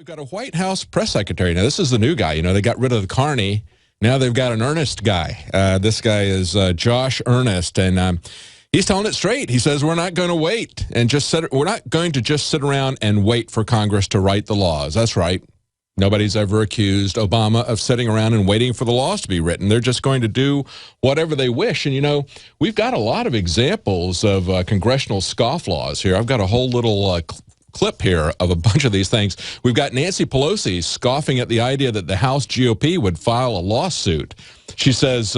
We've got a White House press secretary. Now, this is the new guy. You know, they got rid of the Carney. Now they've got an Earnest guy. This guy is Josh Earnest, and he's telling it straight. He says we're not going to wait and we're not going to just sit around and wait for Congress to write the laws. That's right. Nobody's ever accused Obama of sitting around and waiting for the laws to be written. They're just going to do whatever they wish. And, you know, we've got a lot of examples of congressional scofflaws here. I've got a whole little clip here of a bunch of these things. We've got Nancy Pelosi scoffing at the idea that the House GOP would file a lawsuit. She says,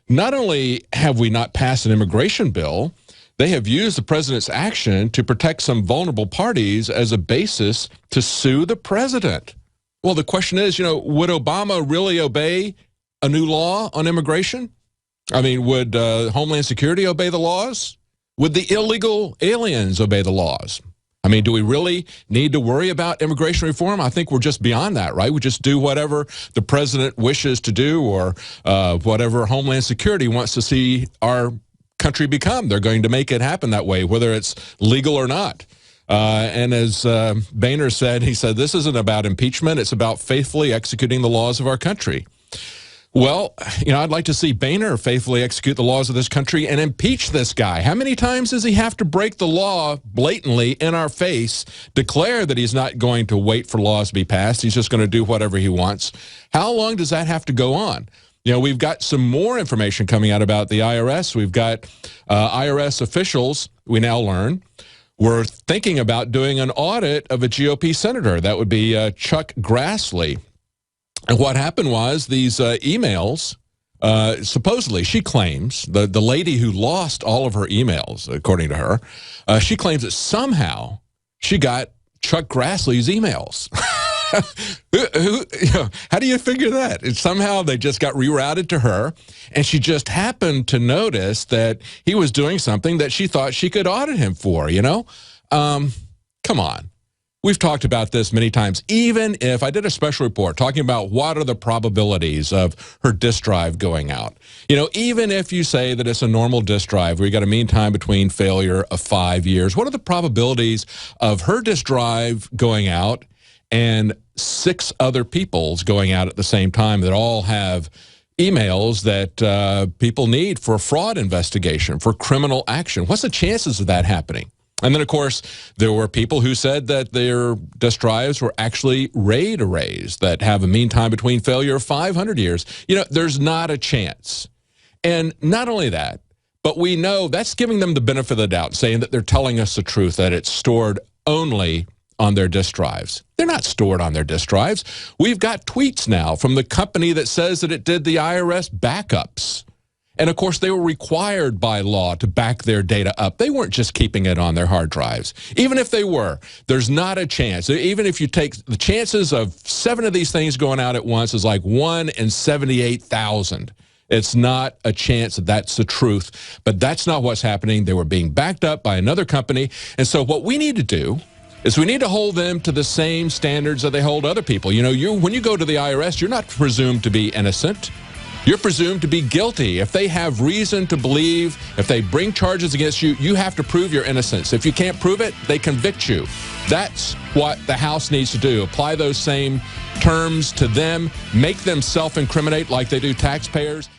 not only have we not passed an immigration bill, they have used the president's action to protect some vulnerable parties as a basis to sue the president. Well, the question is, you know, would Obama really obey a new law on immigration? I mean, would Homeland Security obey the laws? Would the illegal aliens obey the laws? I mean, do we really need to worry about immigration reform? I think we're just beyond that, right? We just do whatever the president wishes to do, or whatever Homeland Security wants to see our country become. They're going to make it happen that way, whether it's legal or not. And as Boehner said, he said, this isn't about impeachment. It's about faithfully executing the laws of our country. Well, you know, I'd like to see Boehner faithfully execute the laws of this country and impeach this guy. How many times does he have to break the law blatantly in our face, declare that he's not going to wait for laws to be passed, he's just going to do whatever he wants? How long does that have to go on? You know, we've got some more information coming out about the IRS. We've got IRS officials, we now learn, were thinking about doing an audit of a GOP senator. That would be Chuck Grassley. And what happened was these emails, supposedly, she claims, the lady who lost all of her emails, according to her, she claims that somehow she got Chuck Grassley's emails. You know, how do you figure that? And somehow they just got rerouted to her, and she just happened to notice that he was doing something that she thought she could audit him for, you know? Come on. We've talked about this many times. Even if I did a special report talking about what are the probabilities of her disk drive going out. You know, even if you say that it's a normal disk drive where you got a mean time between failure of 5 years, what are the probabilities of her disk drive going out and 6 other people's going out at the same time that all have emails that people need for a fraud investigation, for criminal action? What's the chances of that happening? And then, of course, there were people who said that their disk drives were actually RAID arrays that have a mean time between failure of 500 years. You know, there's not a chance. And not only that, but we know that's giving them the benefit of the doubt, saying that they're telling us the truth, that it's stored only on their disk drives. They're not stored on their disk drives. We've got tweets now from the company that says that it did the IRS backups. And, of course, they were required by law to back their data up. They weren't just keeping it on their hard drives. Even if they were, there's not a chance. Even if you take the chances of 7 of these things going out at once is like 1 in 78,000. It's not a chance that that's the truth. But that's not what's happening. They were being backed up by another company. And so what we need to do is we need to hold them to the same standards that they hold other people. You know, when you go to the IRS, you're not presumed to be innocent. You're presumed to be guilty. If they have reason to believe, if they bring charges against you, you have to prove your innocence. If you can't prove it, they convict you. That's what the House needs to do. Apply those same terms to them, make them self-incriminate like they do taxpayers.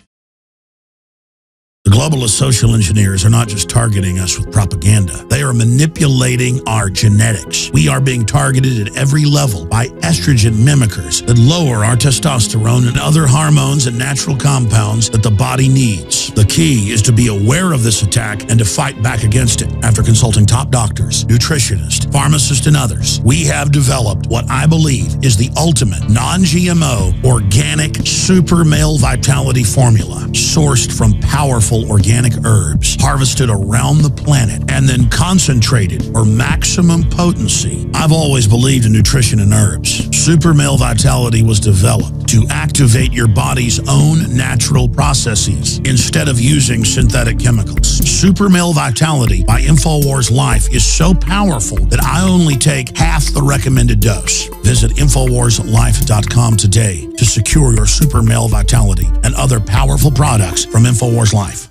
The globalist social engineers are not just targeting us with propaganda. They are manipulating our genetics. We are being targeted at every level by estrogen mimickers that lower our testosterone and other hormones and natural compounds that the body needs. The key is to be aware of this attack and to fight back against it. After consulting top doctors, nutritionists, pharmacists, and others, we have developed what I believe is the ultimate non-GMO organic super male vitality formula, sourced from powerful organic herbs harvested around the planet and then concentrated for maximum potency. I've always believed in nutrition and herbs. Super Male Vitality was developed to activate your body's own natural processes instead of using synthetic chemicals. Super Male Vitality by InfoWars Life is so powerful that I only take half the recommended dose. Visit InfoWarsLife.com today to secure your Super Male Vitality and other powerful products from InfoWars Life.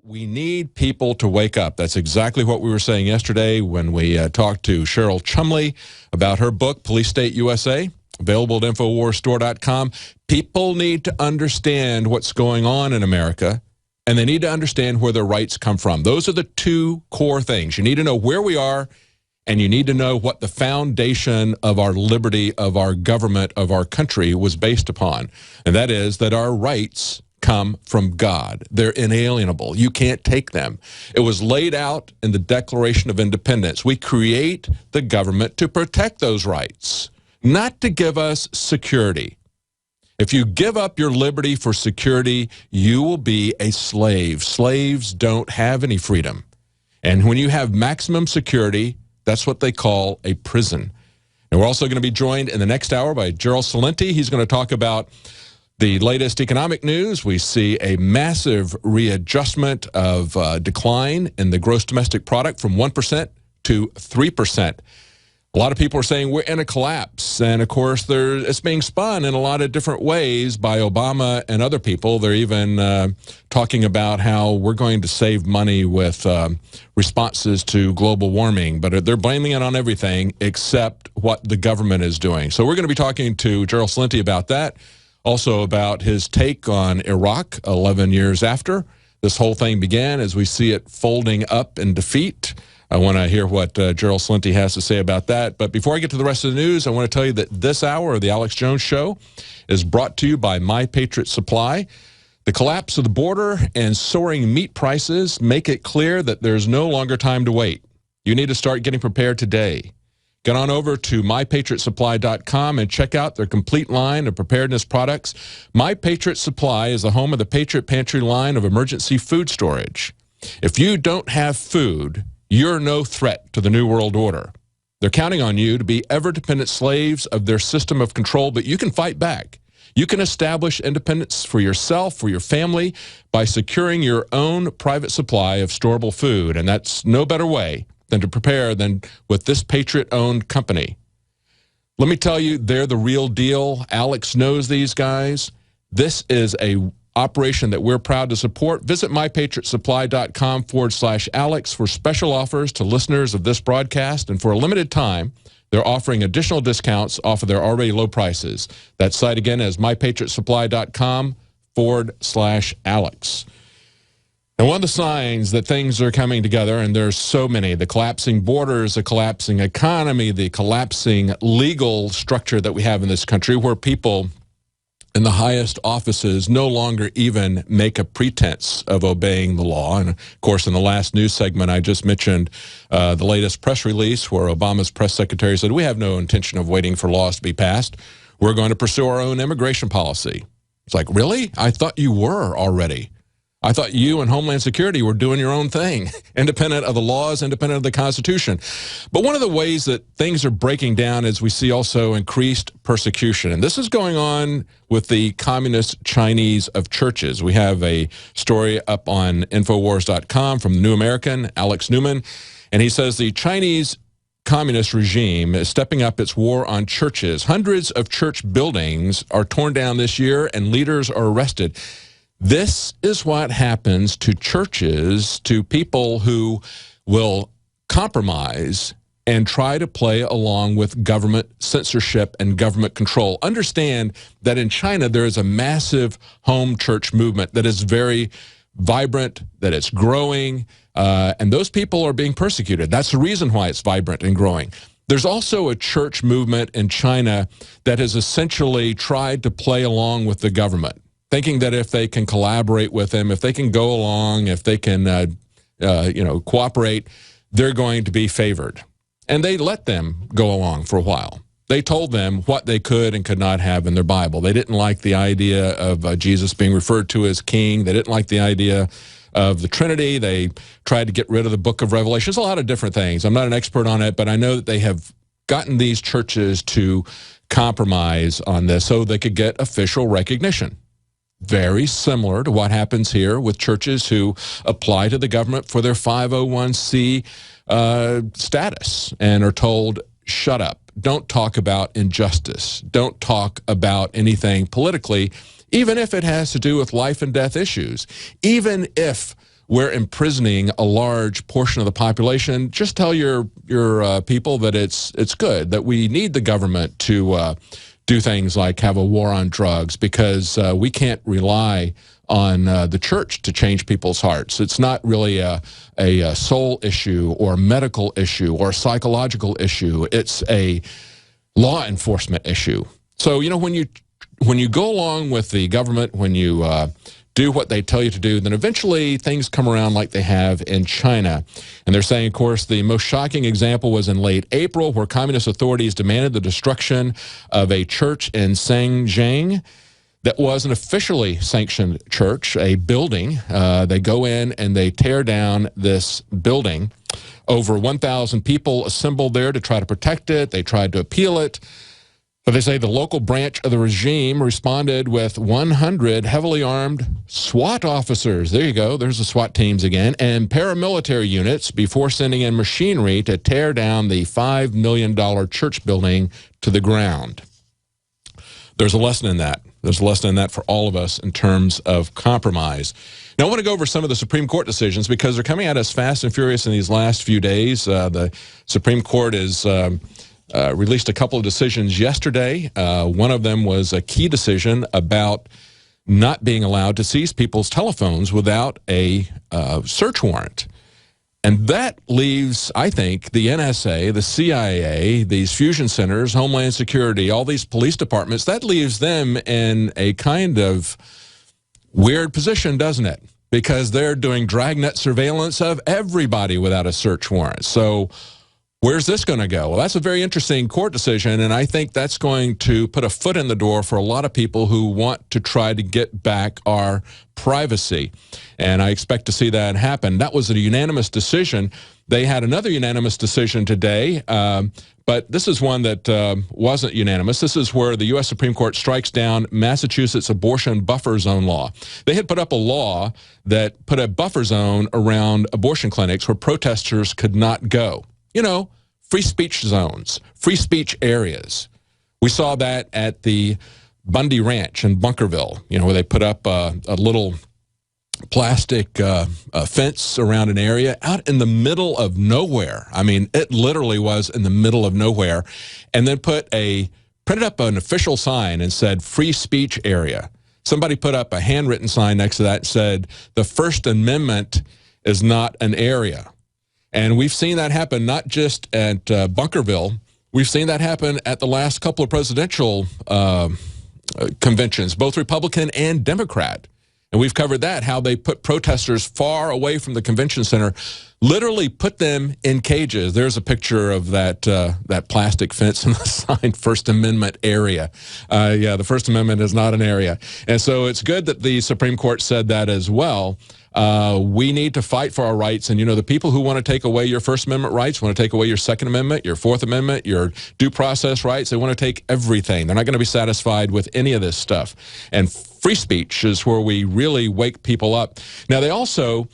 We need people to wake up. That's exactly what we were saying yesterday when we talked to Cheryl Chumley about her book, Police State USA, available at InfoWarsStore.com. People need to understand what's going on in America, and they need to understand where their rights come from. Those are the two core things. You need to know where we are, and you need to know what the foundation of our liberty, of our government, of our country was based upon. And that is that our rights come from God. They're inalienable. You can't take them. It was laid out in the Declaration of Independence. We create the government to protect those rights, not to give us security. If you give up your liberty for security, you will be a slave. Slaves don't have any freedom. And when you have maximum security, that's what they call a prison. And we're also going to be joined in the next hour by Gerald Celente. He's going to talk about the latest economic news. We see a massive readjustment of decline in the gross domestic product from 1% to 3%. A lot of people are saying we're in a collapse. And, of course, it's being spun in a lot of different ways by Obama and other people. They're even talking about how we're going to save money with responses to global warming. But they're blaming it on everything except what the government is doing. So we're going to be talking to Gerald Celente about that. Also about his take on Iraq 11 years after this whole thing began, as we see it folding up in defeat. I want to hear what Gerald Celente has to say about that. But before I get to the rest of the news, I want to tell you that this hour of the Alex Jones Show is brought to you by My Patriot Supply. The collapse of the border and soaring meat prices make it clear that there's no longer time to wait. You need to start getting prepared today. Get on over to MyPatriotSupply.com and check out their complete line of preparedness products. My Patriot Supply is the home of the Patriot Pantry line of emergency food storage. If you don't have food, you're no threat to the New World Order. They're counting on you to be ever-dependent slaves of their system of control, but you can fight back. You can establish independence for yourself, for your family, by securing your own private supply of storable food, and that's no better way than to prepare than with this Patriot-owned company. Let me tell you, they're the real deal. Alex knows these guys. This is a operation that we're proud to support. Visit mypatriotsupply.com/Alex for special offers to listeners of this broadcast. And for a limited time, they're offering additional discounts off of their already low prices. That site again is mypatriotsupply.com/Alex. And one of the signs that things are coming together, and there's so many, the collapsing borders, the collapsing economy, the collapsing legal structure that we have in this country, where people in the highest offices no longer even make a pretense of obeying the law. And, of course, in the last news segment, I just mentioned the latest press release where Obama's press secretary said, we have no intention of waiting for laws to be passed. We're going to pursue our own immigration policy. It's like, really? I thought you were already. I thought you and Homeland Security were doing your own thing, independent of the laws, independent of the Constitution. But one of the ways that things are breaking down is we see also increased persecution. And this is going on with the communist Chinese of churches. We have a story up on Infowars.com from the New American, Alex Newman, and he says the Chinese communist regime is stepping up its war on churches. Hundreds of church buildings are torn down this year and leaders are arrested. This is what happens to churches, to people who will compromise and try to play along with government censorship and government control. Understand that in China there is a massive home church movement that is very vibrant, that it's growing, and those people are being persecuted. That's the reason why it's vibrant and growing. There's also a church movement in China that has essentially tried to play along with the government, thinking that if they can collaborate with them, if they can go along, if they can, cooperate, they're going to be favored. And they let them go along for a while. They told them what they could and could not have in their Bible. They didn't like the idea of Jesus being referred to as king. They didn't like the idea of the Trinity. They tried to get rid of the book of Revelation. There's a lot of different things. I'm not an expert on it, but I know that they have gotten these churches to compromise on this so they could get official recognition. Very similar to what happens here with churches who apply to the government for their 501c status and are told, shut up. Don't talk about injustice. Don't talk about anything politically, even if it has to do with life and death issues. Even if we're imprisoning a large portion of the population. Just tell your people that it's good, that we need the government to do things like have a war on drugs, because we can't rely on the church to change people's hearts. It's not really a soul issue or medical issue or psychological issue. It's a law enforcement issue. So, you know, when you go along with the government, when you do what they tell you to do, then eventually things come around like they have in China. And they're saying, of course, the most shocking example was in late April, where communist authorities demanded the destruction of a church in Shenzhen that was an officially sanctioned church, a building. They go in and they tear down this building. Over 1,000 people assembled there to try to protect it. They tried to appeal it. But they say the local branch of the regime responded with 100 heavily armed SWAT officers. There you go. There's the SWAT teams again. And paramilitary units before sending in machinery to tear down the $5 million church building to the ground. There's a lesson in that. There's a lesson in that for all of us in terms of compromise. Now, I want to go over some of the Supreme Court decisions because they're coming at us fast and furious in these last few days. The Supreme Court is released a couple of decisions yesterday. One of them was a key decision about not being allowed to seize people's telephones without a search warrant. And that leaves, I think, the NSA, the CIA, these fusion centers, Homeland Security, all these police departments, that leaves them in a kind of weird position, doesn't it? Because they're doing dragnet surveillance of everybody without a search warrant. So where's this going to go? Well, that's a very interesting court decision, and I think that's going to put a foot in the door for a lot of people who want to try to get back our privacy. And I expect to see that happen. That was a unanimous decision. They had another unanimous decision today, but this is one that wasn't unanimous. This is where the U.S. Supreme Court strikes down Massachusetts abortion buffer zone law. They had put up a law that put a buffer zone around abortion clinics where protesters could not go. You know, free speech zones, free speech areas. We saw that at the Bundy Ranch in Bunkerville, you know, where they put up a little plastic fence around an area out in the middle of nowhere. I mean, it literally was in the middle of nowhere. And then printed up an official sign and said, free speech area. Somebody put up a handwritten sign next to that and said, the First Amendment is not an area. And we've seen that happen not just at Bunkerville. We've seen that happen at the last couple of presidential conventions, both Republican and Democrat. And we've covered that, how they put protesters far away from the convention center, literally put them in cages. There's a picture of that plastic fence and the sign, First Amendment area. Yeah, the First Amendment is not an area. And so it's good that the Supreme Court said that as well. We need to fight for our rights. And, you know, the people who want to take away your First Amendment rights, want to take away your Second Amendment, your Fourth Amendment, your due process rights, they want to take everything. They're not going to be satisfied with any of this stuff. And free speech is where we really wake people up. Now, they also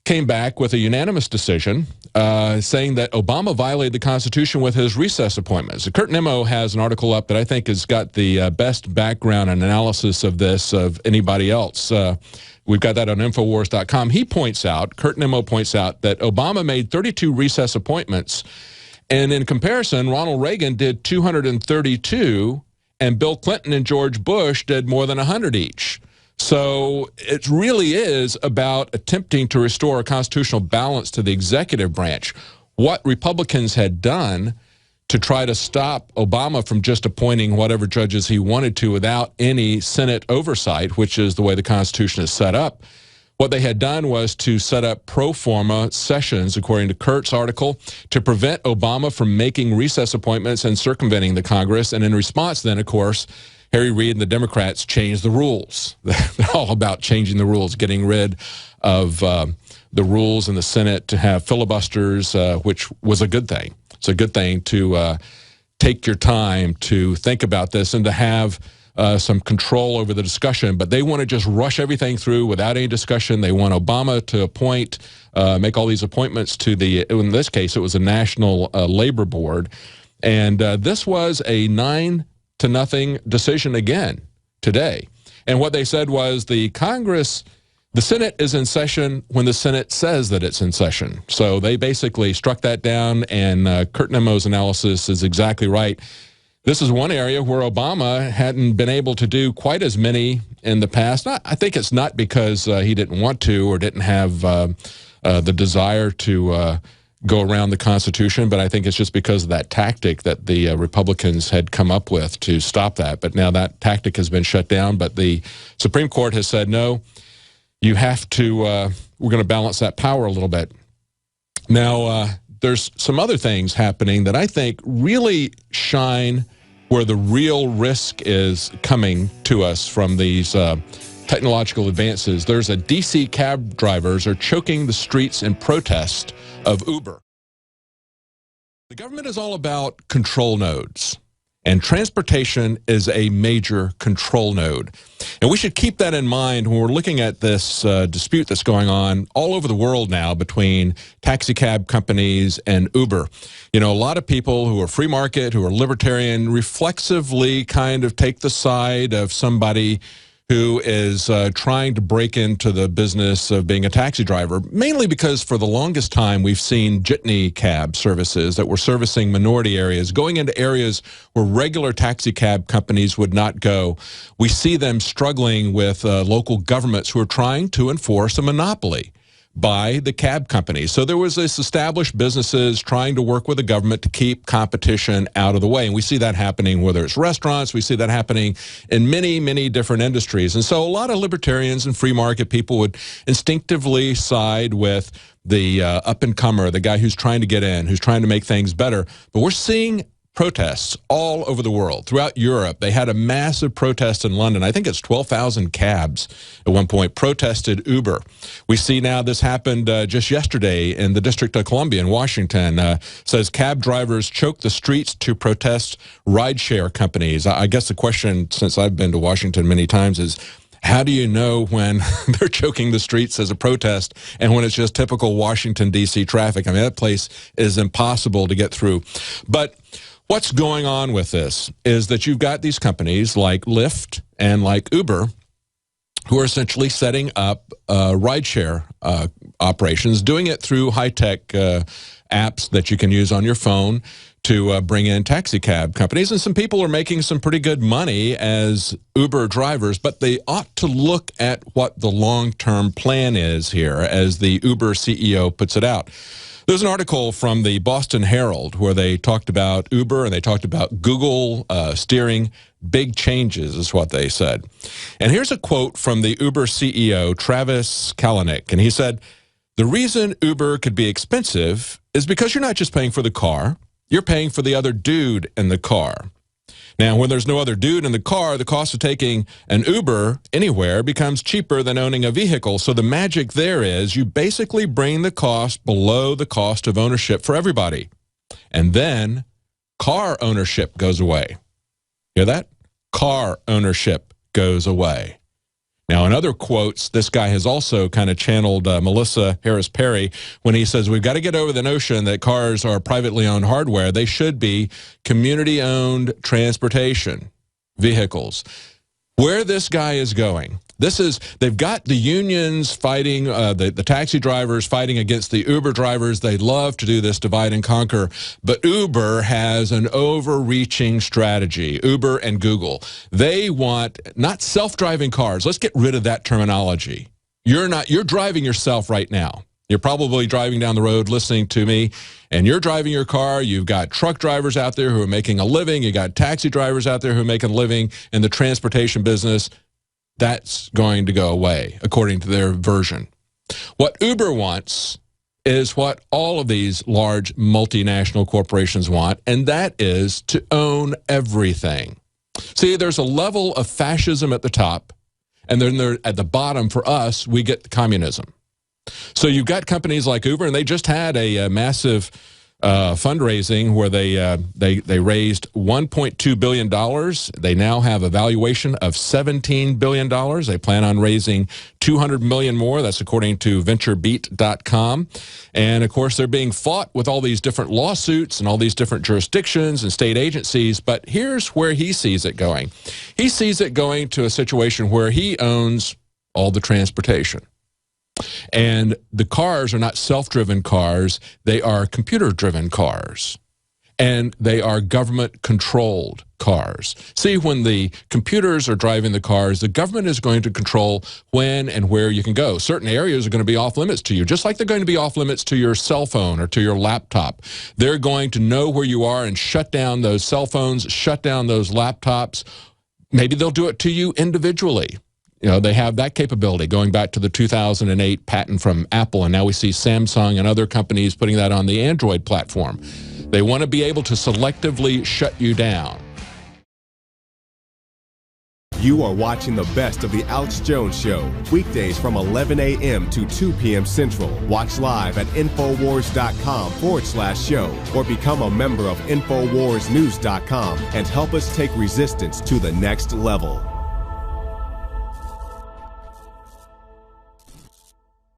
came back with a unanimous decision saying that Obama violated the Constitution with his recess appointments. Kurt Nimmo has an article up that I think has got the best background and analysis of this of anybody else. We've got that on Infowars.com. He points out, Kurt Nimmo points out, that Obama made 32 recess appointments, and in comparison, Ronald Reagan did 232, and Bill Clinton and George Bush did more than 100 each. So it really is about attempting to restore a constitutional balance to the executive branch. What Republicans had done to try to stop Obama from just appointing whatever judges he wanted to without any Senate oversight, which is the way the Constitution is set up. What they had done was to set up pro forma sessions, according to Kurt's article, to prevent Obama from making recess appointments and circumventing the Congress. And in response then, of course, Harry Reid and the Democrats changed the rules. They're all about changing the rules, getting rid of the rules in the Senate to have filibusters, which was a good thing. It's a good thing to take your time to think about this and to have some control over the discussion. But they want to just rush everything through without any discussion. They want Obama to appoint, make all these appointments to the, in this case, it was a National Labor Board. And this was a 9-0 decision again today. And what they said was the Congress The Senate is in session when the Senate says that it's in session. So they basically struck that down, and Kurt Nemo's analysis is exactly right. This is one area where Obama hadn't been able to do quite as many in the past. I think it's not because he didn't want to or didn't have the desire to go around the Constitution, but I think it's just because of that tactic that the Republicans had come up with to stop that. But now that tactic has been shut down, but the Supreme Court has said, no, you have to, we're going to balance that power a little bit. Now, there's some other things happening that I think really shine where the real risk is coming to us from these technological advances. There's a DC cab drivers are choking the streets in protest of Uber. The government is all about control nodes, and transportation is a major control node. And we should keep that in mind when we're looking at this dispute that's going on all over the world now between taxi cab companies and Uber. You know, a lot of people who are free market, who are libertarian, reflexively kind of take the side of somebody who is trying to break into the business of being a taxi driver, mainly because for the longest time we've seen jitney cab services that were servicing minority areas, going into areas where regular taxi cab companies would not go. We see them struggling with local governments who are trying to enforce a monopoly by the cab companies. So there was this established businesses trying to work with the government to keep competition out of the way. And we see that happening, whether it's restaurants, we see that happening in many, many different industries. And so a lot of libertarians and free market people would instinctively side with the up-and-comer, the guy who's trying to get in, who's trying to make things better. But we're seeing protests all over the world. Throughout Europe, they had a massive protest in London. I think it's 12,000 cabs at one point protested Uber. We see now this happened just yesterday in the District of Columbia in Washington. Says cab drivers choke the streets to protest rideshare companies. I guess the question, since I've been to Washington many times, is how do you know when they're choking the streets as a protest and when it's just typical Washington, D.C. traffic? I mean, that place is impossible to get through. But what's going on with this is that you've got these companies like Lyft and like Uber who are essentially setting up rideshare operations, doing it through high-tech apps that you can use on your phone to bring in taxi cab companies. And some people are making some pretty good money as Uber drivers, but they ought to look at what the long-term plan is here, as the Uber CEO puts it out. There's an article from the Boston Herald where they talked about Uber and they talked about Google steering big changes, is what they said. And here's a quote from the Uber CEO, Travis Kalanick. And he said, "The reason Uber could be expensive is because you're not just paying for the car, you're paying for the other dude in the car. Now, when there's no other dude in the car, the cost of taking an Uber anywhere becomes cheaper than owning a vehicle. So the magic there is you basically bring the cost below the cost of ownership for everybody. And then car ownership goes away." Hear that? Car ownership goes away. Now, in other quotes, this guy has also kind of channeled Melissa Harris Perry when he says, we've got to get over the notion that cars are privately owned hardware. They should be community-owned transportation vehicles. Where this guy is going, they've got the unions fighting, the taxi drivers fighting against the Uber drivers. They love to do this divide and conquer. But Uber has an overreaching strategy, Uber and Google. They want not self-driving cars. Let's get rid of that terminology. You're driving yourself right now. You're probably driving down the road listening to me, and you're driving your car. You've got truck drivers out there who are making a living. You've got taxi drivers out there who are making a living in the transportation business. That's going to go away, according to their version. What Uber wants is what all of these large multinational corporations want, and that is to own everything. See, there's a level of fascism at the top, and then at the bottom, for us, we get communism. So you've got companies like Uber, and they just had a massive fundraising where they raised $1.2 billion. They now have a valuation of $17 billion. They plan on raising $200 million more. That's according to VentureBeat.com. And, of course, they're being fought with all these different lawsuits and all these different jurisdictions and state agencies. But here's where he sees it going. He sees it going to a situation where he owns all the transportation. And the cars are not self-driven cars. They are computer-driven cars. And they are government-controlled cars. See, when the computers are driving the cars, the government is going to control when and where you can go. Certain areas are going to be off limits to you, just like they're going to be off limits to your cell phone or to your laptop. They're going to know where you are and shut down those cell phones, shut down those laptops. Maybe they'll do it to you individually. You know, they have that capability going back to the 2008 patent from Apple, and now we see Samsung and other companies putting that on the Android platform. They want to be able to selectively shut you down. You are watching the best of the Alex Jones Show, weekdays from 11 a.m. to 2 p.m. Central. Watch live at Infowars.com/show or become a member of InfoWarsNews.com and help us take resistance to the next level.